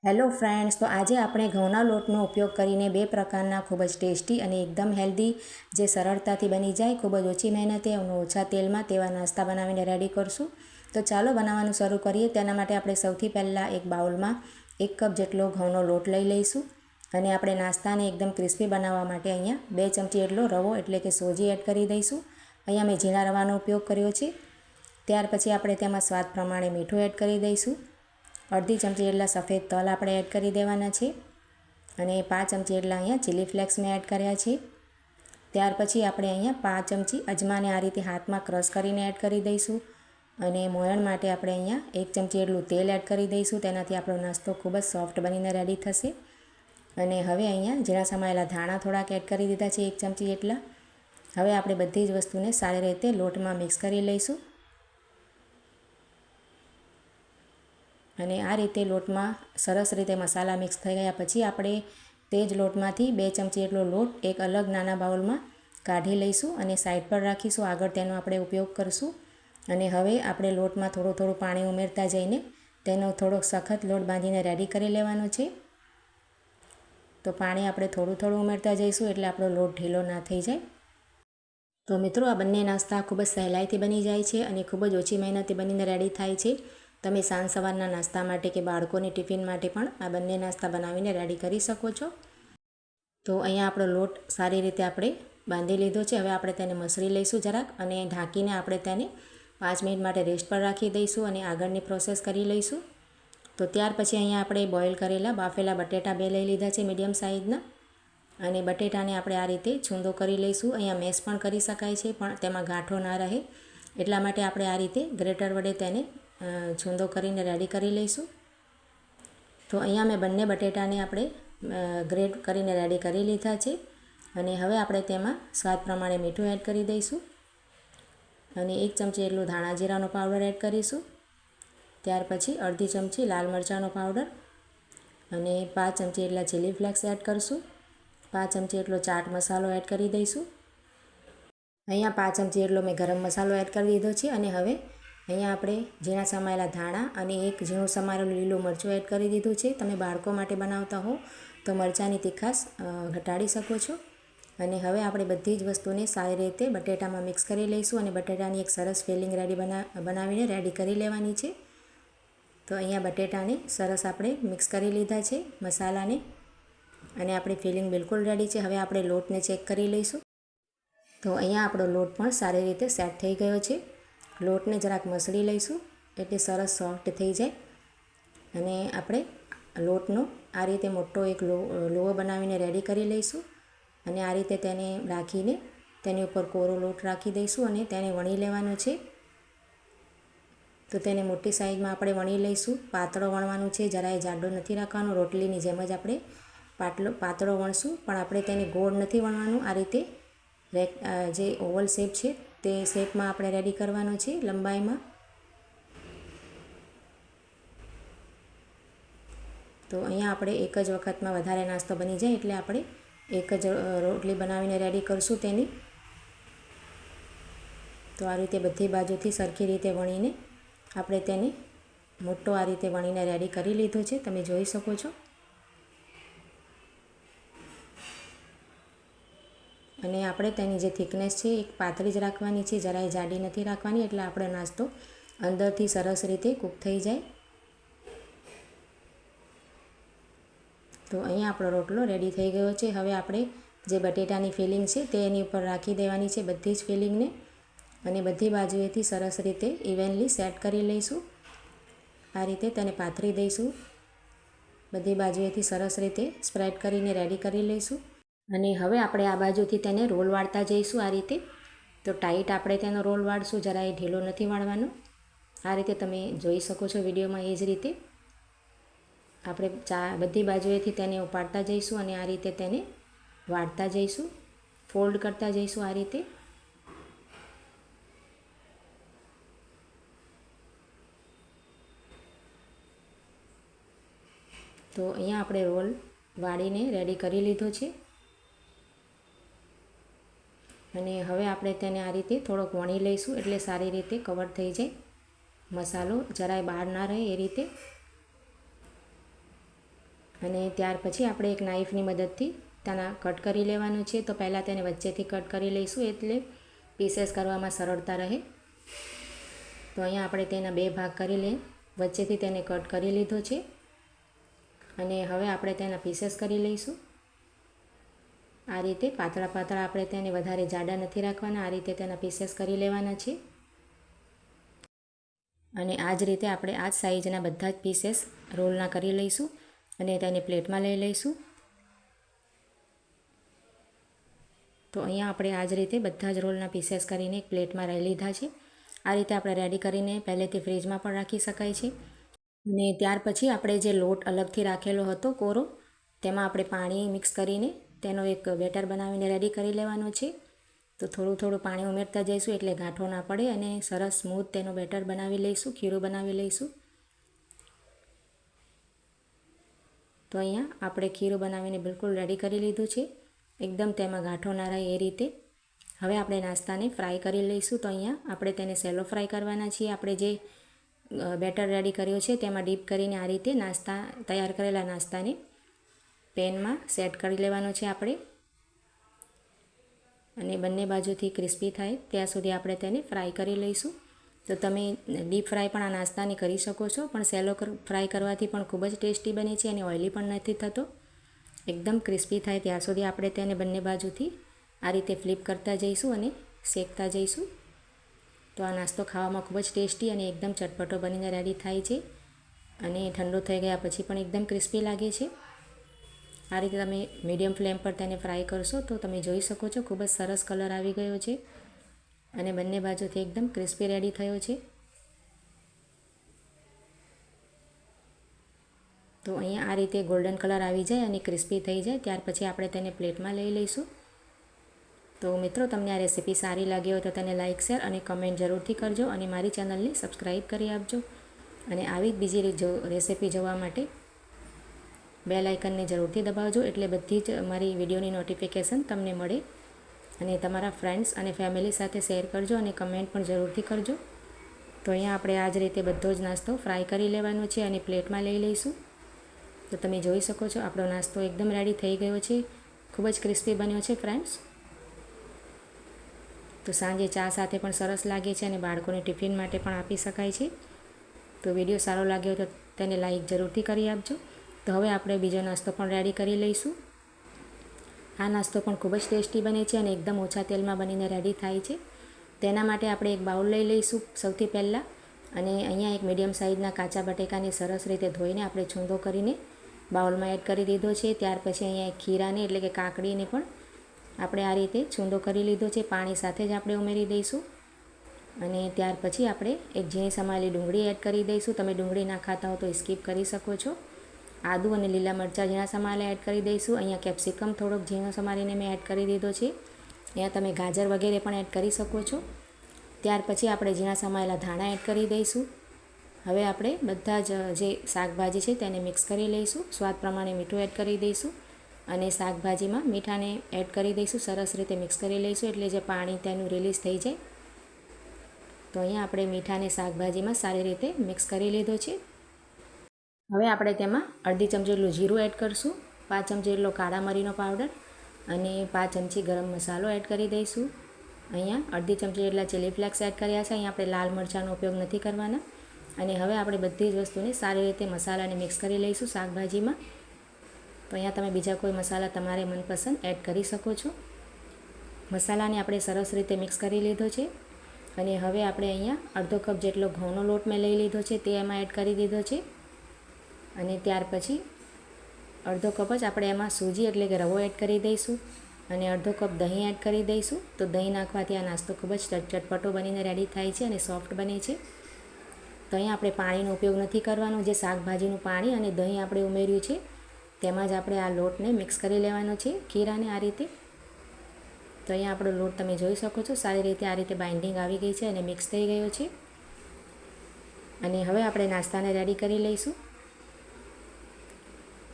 Hello friends, તો આજે આપણે ઘઉંના લોટનો ઉપયોગ કરીને બે પ્રકારના ખૂબ જ ટેસ્ટી અને એકદમ હેલ્ધી, જે સરળતાથી બની જાય, ખૂબ જ ઓછી મહેનતે અને ઓછા તેલમાં તેવા નાસ્તા બનાવીને રેડી કરશું. તો ચાલો બનાવવાનું શરૂ કરીએ. તેના માટે આપણે સૌથી પહેલાં એક બાઉલમાં 1 કપ જેટલો ઘઉંનો લોટ લઈ લઈશું. અને આપણે નાસ્તાને એકદમ ક્રિસ્પી બનાવવા માટે અહીંયા 2 ચમચી એટલો રવો એટલે કે સોજી એડ કરી દઈશું. અહીંયા મેં ઝીણા રવાનો ઉપયોગ કર્યો છે. ત્યાર પછી આપણે તેમાં સ્વાદ પ્રમાણે મીઠું એડ કરી દઈશું. અડધી ચમચી જેટલા સફેદ તલ આપણે એડ કરી દેવાના છે. અને 5 ચમચી જેટલા અહીંયા ચીલી ફ્લેક્સ મેં એડ કર્યા છે. ત્યાર પછી આપણે અહીંયા 5 ચમચી અજમાને આ રીતે હાથમાં ક્રશ કરીને એડ કરી દઈશું. અને મોયણ માટે આપણે અહીંયા 1 ચમચી જેટલું તેલ એડ કરી દઈશું. તેનાથી આપણો નાસ્તો ખૂબ જ સોફ્ટ બનીને રેડી થશે. અને હવે અહીંયા ઝીણા સમાયેલા ધાણા થોડાક એડ કરી દીધા છે, 1 ચમચી જેટલા. હવે આપણે બધી જ વસ્તુને સારી રીતે લોટમાં મિક્સ કરી લઈશું. અને આ રીતે લોટમાં સરસ રીતે મસાલા મિક્સ થઈ ગયા પછી આપણે તે જ લોટમાંથી 2 ચમચી જેટલો લોટ એક અલગ નાના બાઉલમાં કાઢી લઈશું અને સાઈડ પર રાખીશું. આગળ તેનો આપણે ઉપયોગ કરીશું. અને હવે આપણે લોટમાં થોડું થોડું પાણી ઉમેરતા જઈને તેનો થોડોક સખત લોટ બાંધીને રેડી કરી લેવાનો છે. તો પાણી આપણે થોડું થોડું ઉમેરતા જઈશું એટલે આપણો લોટ ઢીલો ના થઈ જાય. તો મિત્રો, આ બંને નાસ્તા ખૂબ જ સહેલાઈથી બની જાય છે અને ખૂબ જ ઓછી મહેનતે બનીને રેડી થાય છે. તમે સાંજ સવારના નાસ્તા માટે કે બાળકોની ટિફિન માટે પણ આ બંને નાસ્તા બનાવીને રેડી કરી શકો છો. તો અહીંયા આપણો લોટ સારી રીતે આપણે બાંધી લીધો છે. હવે આપણે તેને મસળી લઈશું જરાક અને ઢાંકીને આપણે તેને 5 મિનિટ માટે રેસ્ટ પર રાખી દઈશું અને આગળની પ્રોસેસ કરી લઈશું. તો ત્યાર પછી અહીંયા આપણે બોઇલ કરેલા બાફેલા બટેટા 2 લઈ લીધા છે મીડિયમ સાઇઝના. અને બટેટાને આપણે આ રીતે છૂંદો કરી લઈશું. અહીંયા મેશ પણ કરી શકાય છે, પણ તેમાં ગાંઠો ના રહે એટલા માટે આપણે આ રીતે ગ્રેટર વડે તેને છૂંદો કરીને રેડી કરી લઈશું. તો અહીંયા મેં બંને બટેટાને આપણે ગ્રેટ કરીને રેડી કરી લીધા છે. અને હવે આપણે તેમાં સ્વાદ પ્રમાણે મીઠું એડ કરી દઈશું. અને 1 ચમચી જેટલું ધાણા જીરાનો પાવડર એડ કરીશું. ત્યાર પછી અડધી ચમચી લાલ મરચાંનો પાવડર અને 5 ચમચી જેટલા ચીલી ફ્લેક્સ એડ કરીશું. 5 ચમચી જેટલો ચાટ મસાલો એડ કરી દઈશું. અહીંયા 5 ચમચી જેટલો મેં ગરમ મસાલો એડ કરી દીધો છે. અને હવે અહીંયા આપણે ઝીણા સમાયેલા ધાણા અને એક ઝીણું સમારેલું લીલું મરચું એડ કરી દીધું છે. તમે બાળકો માટે બનાવતા હો તો મરચાંની તીખાશ ઘટાડી શકો છો. અને હવે આપણે બધી જ વસ્તુને સારી રીતે બટેટામાં મિક્સ કરી લઈશું અને બટેટાની એક સરસ ફિલિંગ બનાવીને રેડી કરી લેવાની છે. તો અહીંયા બટેટાને સરસ આપણે મિક્સ કરી લીધા છે મસાલાને, અને આપણી ફિલિંગ બિલકુલ રેડી છે. હવે આપણે લોટને ચેક કરી લઈશું. તો અહીંયા આપણો લોટ પણ સારી રીતે સેટ થઈ ગયો છે. લોટને જરાક મસળી લઈશું એટલે સરસ સોફ્ટ થઈ જાય. અને આપણે લોટનો આ રીતે મોટો એક લોવો બનાવીને રેડી કરી લઈશું. અને આ રીતે તેને રાખીને તેની ઉપર કોરો લોટ રાખી દઈશું અને તેને વણી લેવાનો છે. તો તેને મોટી સાઈઝમાં આપણે વણી લઈશું. પાતળો વણવાનું છે, જરાય જાડો નથી રાખવાનો. રોટલીની જેમ જ આપણે પાતળો વણશું, પણ આપણે તેને ગોળ નથી વણવાનું. આ રીતે જે ઓવલ શેપ છે તે શેપમાં આપણે રેડી કરવાનો છે લંબાઈમાં. તો અહીંયા આપણે એક જ વખતમાં વધારે નાસ્તો બની જાય એટલે આપણે એક જ રોટલી બનાવીને રેડી કરશું તેની. તો આ રીતે બધી બાજુથી સરખી રીતે વણીને આપણે તેને મોટો આ રીતે વણીને રેડી કરી લીધો છે, તમે જોઈ શકો છો. અને આપણે તેની જે થિકનેસ છે એક પાતળી જ રાખવાની છે, જરાય જાડી નથી રાખવાની, એટલે આપણો નાસ્તો અંદરથી સરસ રીતે કૂક થઈ જાય. તો અહીંયા આપણો રોટલો રેડી થઈ ગયો છે. હવે આપણે જે બટેટાની ફિલિંગ છે તે એની ઉપર રાખી દેવાની છે, બધી જ ફિલિંગને. અને બધી બાજુએથી સરસ રીતે ઇવનલી સેટ કરી લઈશું. આ રીતે તેને પાથરી દઈશું. બધી બાજુએથી સરસ રીતે સ્પ્રેડ કરીને રેડી કરી લઈશું. અને હવે આપણે આ બાજુથી તેને રોલ વાળતા જઈશું આ રીતે. તો ટાઈટ આપણે તેનો રોલ વાળશું, જરાય ઢીલો નથી વાળવાનો. આ રીતે તમે જોઈ શકો છો વિડીયોમાં. એ જ રીતે આપણે બધી બાજુએથી તેને ઉપાડતા જઈશું અને આ રીતે તેને વાળતા જઈશું, ફોલ્ડ કરતા જઈશું આ રીતે. તો અહીંયા આપણે રોલ વાળીને રેડી કરી લીધો છે. અને હવે આપણે તેને આ રીતે થોડોક વણી લઈશું એટલે સારી રીતે કવર થઈ જાય, મસાલો જરાય બહાર ના રહે એ રીતે. અને ત્યાર પછી આપણે એક નાઈફની મદદથી તેના કટ કરી લેવાનું છે. તો પહેલાં તેને વચ્ચેથી કટ કરી લઈશું એટલે પીસેસ કરવામાં સરળતા રહે. તો અહીંયા આપણે તેના 2 ભાગ કરી લઈએ. વચ્ચેથી તેને કટ કરી લીધો છે અને હવે આપણે તેના પીસેસ કરી લઈશું. આ રીતે પાતળા પાતળા આપણે તેને વધારે જાડા નથી રાખવાના. આ રીતે તેના પીસેસ કરી લેવાના છે અને આ જ રીતે આપણે આ જ સાઈઝના બધા જ પીસેસ રોલના કરી લઈશું અને તેને પ્લેટમાં લઈ લઈશું. તો અહીંયા આપણે આ જ રીતે બધા જ રોલના પીસેસ કરીને એક પ્લેટમાં લઈ લીધા છે. આ રીતે આપણે રેડી કરીને પહેલેથી ફ્રીજમાં પણ રાખી શકાય છે. અને ત્યાર પછી આપણે જે લોટ અલગથી રાખેલો હતો કોરો, તેમાં આપણે પાણી મિક્સ કરીને તેનો એક બેટર બનાવીને રેડી કરી લેવાનો છે. તો થોડું થોડું પાણી ઉમેરતા જઈશું એટલે ગાંઠો ના પડે અને સરસ સ્મૂથ તેનો બેટર બનાવી લઈશું, ખીરું બનાવી લઈશું. તો અહીંયા આપણે ખીરું બનાવીને બિલકુલ રેડી કરી લીધું છે. એકદમ તેમાં ગાંઠો ના રહે એ રીતે. હવે આપણે નાસ્તાને ફ્રાય કરી લઈશું. તો અહીંયા આપણે તેને સેલો ફ્રાય કરવાના છીએ. આપણે જે બેટર રેડી કર્યો છે તેમાં ડીપ કરીને આ રીતે નાસ્તા તૈયાર કરેલા નાસ્તાને પેનમાં સેટ કરી લેવાનો છે આપણે. અને બંને બાજુથી ક્રિસ્પી થાય ત્યાં સુધી આપણે તેને ફ્રાય કરી લઈશું. તો તમે ડીપ ફ્રાય પણ આ નાસ્તાને કરી શકો છો, પણ સેલો ફ્રાય કરવાથી પણ ખૂબ જ ટેસ્ટી બને છે અને ઓઇલી પણ નથી થતો. એકદમ ક્રિસ્પી થાય ત્યાં સુધી આપણે તેને બંને બાજુથી આ રીતે ફ્લિપ કરતા જઈશું અને શેકતા જઈશું. તો આ નાસ્તો ખાવામાં ખૂબ જ ટેસ્ટી અને એકદમ ચટપટો બનીને રેડી થાય છે અને ઠંડો થઈ ગયા પછી પણ એકદમ ક્રિસ્પી લાગે છે. આ રીતે તમે મીડિયમ ફ્લેમ પર તેને ફ્રાય કરશો તો તમે જોઈ શકો છો ખૂબ જ સરસ કલર આવી ગયો છે અને બંને બાજુથી એકદમ ક્રિસ્પી રેડી થયો છે. તો અહીંયા આ રીતે ગોલ્ડન કલર આવી જાય અને ક્રિસ્પી થઈ જાય ત્યાર પછી આપણે તેને પ્લેટમાં લઈ લઈશું. તો મિત્રો, તમને આ રેસીપી સારી લાગી હોય તો તેને લાઇક, શેર અને કમેન્ટ જરૂરથી કરજો અને મારી ચેનલને સબસ્ક્રાઈબ કરી આપજો. અને આવી જ બીજી રેસીપી જોવા માટે બેલ આઇકનને જરૂરથી દબાવજો એટલે બધી જ મારી વિડીયોની નોટિફિકેશન તમને મળે. અને તમારા ફ્રેન્ડ્સ અને ફેમિલી સાથે શેર કરજો અને કમેન્ટ પણ જરૂરથી કરજો. તો અહીંયા આપણે આ જ રીતે બધો જ નાસ્તો ફ્રાય કરી લેવાનો છે અને પ્લેટમાં લઈ લઈશું. તો તમે જોઈ શકો છો આપણો નાસ્તો એકદમ રેડી થઈ ગયો છે. ખૂબ જ ક્રિસ્પી બન્યો છે ફ્રેન્ડ્સ. તો સાંજે ચા સાથે પણ સરસ લાગે છે અને બાળકોને ટિફિન માટે પણ આપી શકાય છે. તો વિડીયો સારો લાગ્યો તો તેને લાઈક જરૂરથી કરી આપજો. તો હવે આપણે બીજો નાસ્તો પણ રેડી કરી લઈશું. આ નાસ્તો પણ ખૂબ જ ટેસ્ટી બને છે અને એકદમ ઓછા તેલમાં બનીને રેડી થાય છે. તેના માટે આપણે એક બાઉલ લઈ લઈશું સૌથી પહેલાં. અને અહીંયા એક મીડિયમ સાઇઝના કાચા બટેકાને સરસ રીતે ધોઈને આપણે છૂંદો કરીને બાઉલમાં એડ કરી દીધો છે. ત્યાર પછી અહીંયા એક ખીરાને એટલે કે કાકડીને પણ આપણે આ રીતે છૂંદો કરી લીધો છે. પાણી સાથે જ આપણે ઉમેરી દઈશું. અને ત્યાર પછી આપણે એક ઝીણી સમારેલી ડુંગળી એડ કરી દઈશું. તમે ડુંગળી ના ખાતા હો તો સ્કીપ કરી શકો છો. આદુ અને લીલા મરચાં ઝીણા સમારેલા એડ કરી દઈશું. અહીંયા કેપ્સિકમ થોડોક ઝીણો સમારીને મેં એડ કરી દીધો છે. અહીંયા તમે ગાજર વગેરે પણ એડ કરી શકો છો. ત્યાર પછી આપણે ઝીણા સમારેલા ધાણા એડ કરી દઈશું. હવે આપણે બધા જ જે શાકભાજી છે તેને મિક્સ કરી લઈશું. સ્વાદ પ્રમાણે મીઠું એડ કરી દઈશું અને શાકભાજીમાં મીઠાને એડ કરી દઈશું. સરસ રીતે મિક્સ કરી લઈશું એટલે જે પાણી તેનું રિલીઝ થઈ જાય. તો અહીંયા આપણે મીઠાને શાકભાજીમાં સારી રીતે મિક્સ કરી લીધો છે. હવે આપણે તેમાં અડધી ચમચી જેટલું જીરું એડ કરીશું, 5 ચમચી જેટલો કાળા મરીનો પાવડર અને 5 ચમચી ગરમ મસાલો એડ કરી દઈશું. અહીંયા અડધી ચમચી જેટલા ચીલી ફ્લેક્સ એડ કર્યા છે. અહીંયા આપણે લાલ મરચાંનો ઉપયોગ નથી કરવાના. અને હવે આપણે બધી જ વસ્તુને સારી રીતે મસાલાને મિક્સ કરી લઈશું શાકભાજીમાં. તો અહીંયા તમે બીજા કોઈ મસાલા તમારે મનપસંદ એડ કરી શકો છો. મસાલાને આપણે સરસ રીતે મિક્સ કરી લીધો છે. અને હવે આપણે અહીંયા અડધો કપ જેટલો ઘઉંનો લોટ મેં લઈ લીધો છે તે એમાં એડ કરી દીધો છે. અને ત્યાર પછી અડધો કપ જ આપણે એમાં સૂજી એટલે કે રવો એડ કરી દઈશું અને અડધો કપ દહીં એડ કરી દઈશું. તો દહીં નાખવાથી આ નાસ્તો ખૂબ જ ચટપટો બનીને રેડી થાય છે અને સોફ્ટ બને છે. તો અહીંયા આપણે પાણીનો ઉપયોગ નથી કરવાનો. જે શાકભાજીનું પાણી અને દહીં આપણે ઉમેર્યું છે તેમાં જ આપણે આ લોટને મિક્સ કરી લેવાનો છે, ખીરાને આ રીતે. તો અહીંયા આપણો લોટ તમે જોઈ શકો છો સારી રીતે આ રીતે બાઇન્ડિંગ આવી ગઈ છે અને મિક્સ થઈ ગયો છે. અને હવે આપણે નાસ્તાને રેડી કરી લઈશું.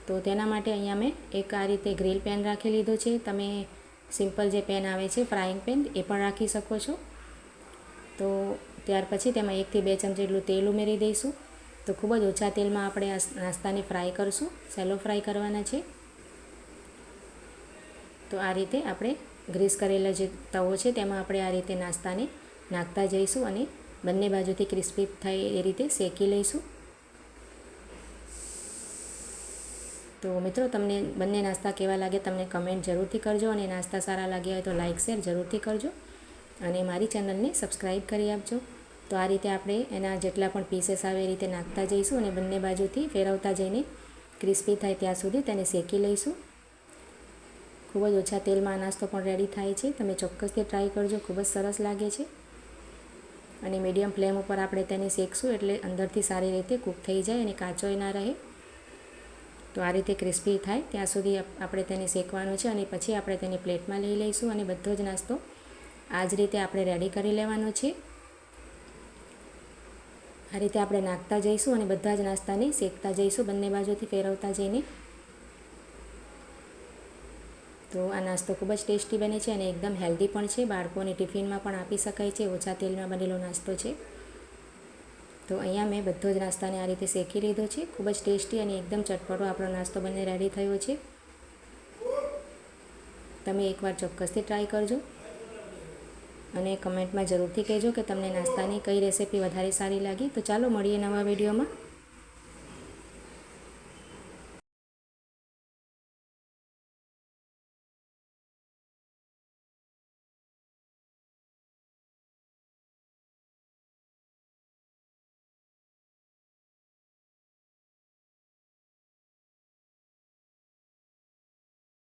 તો તેના માટે અહીંયા મેં એક આ રીતે ગ્રીલ પેન રાખી લીધો છે. તમે સિમ્પલ જે પેન આવે છે ફ્રાઈંગ પેન એ પણ રાખી શકો છો. તો ત્યાર પછી તેમાં 1 થી 2 ચમચી જેટલું તેલ ઉમેરી દઈશું. તો તો ખૂબ જ ઓછા તેલમાં આપણે આ નાસ્તાને ફ્રાય કરીશું, સેલો ફ્રાય કરવાના છે. તો આ રીતે આપણે ગ્રીસ કરેલા જે તવો છે તેમાં આપણે આ રીતે નાસ્તાને નાખતા જઈશું અને બંને બાજુથી ક્રિસ્પી થાય એ રીતે શેકી લઈશું. તો મિત્રો તમને બંને નાસ્તા કેવા લાગે તમને કમેન્ટ જરૂરથી કરજો, અને નાસ્તા સારા લાગ્યા હોય તો લાઇક શેર જરૂરથી કરજો, અને મારી ચેનલને સબસ્ક્રાઈબ કરી આપજો. તો આ રીતે આપણે એના જેટલા પણ પીસેસ આવે એ રીતે નાખતા જઈશું અને બંને બાજુથી ફેરવતા જઈને ક્રિસ્પી થાય ત્યાં સુધી તેને શેકી લઈશું. ખૂબ જ ઓછા તેલમાં આ નાસ્તો પણ રેડી થાય છે. તમે ચોક્કસથી ટ્રાય કરજો, ખૂબ જ સરસ લાગે છે. અને મીડિયમ ફ્લેમ ઉપર આપણે તેને શેકશું એટલે અંદરથી સારી રીતે કૂક થઈ જાય અને કાચોય ના રહે. તો આ રીતે ક્રિસ્પી થાય ત્યાં સુધી આપણે તેને શેકવાનું છે, અને પછી આપણે તેને પ્લેટમાં લઈ લઈશું અને બધો જ નાસ્તો આ જ રીતે આપણે રેડી કરી લેવાનો છે. આ રીતે આપણે નાખતા જઈશું અને બધા જ નાસ્તાને શેકતા જઈશું બંને બાજુથી ફેરવતા જઈને. તો આ નાસ્તો ખૂબ જ ટેસ્ટી બને છે અને એકદમ હેલ્ધી પણ છે. બાળકોને ટિફિનમાં પણ આપી શકાય છે. ઓછા તેલમાં બનેલો નાસ્તો છે. તો અહીંયા મેં બધો જ નાસ્તાને આ રીતે શેકી લીધો છે. ખૂબ જ ટેસ્ટી અને એકદમ ચટપટો આપણો નાસ્તો બંને રેડી થયો છે. તમે એકવાર ચોક્કસથી ટ્રાય કરજો અને કમેન્ટમાં જરૂરથી કહેજો કે તમને નાસ્તાની કઈ રેસિપી વધારે સારી લાગી. તો ચાલો મળીએ નવા વિડીયોમાં.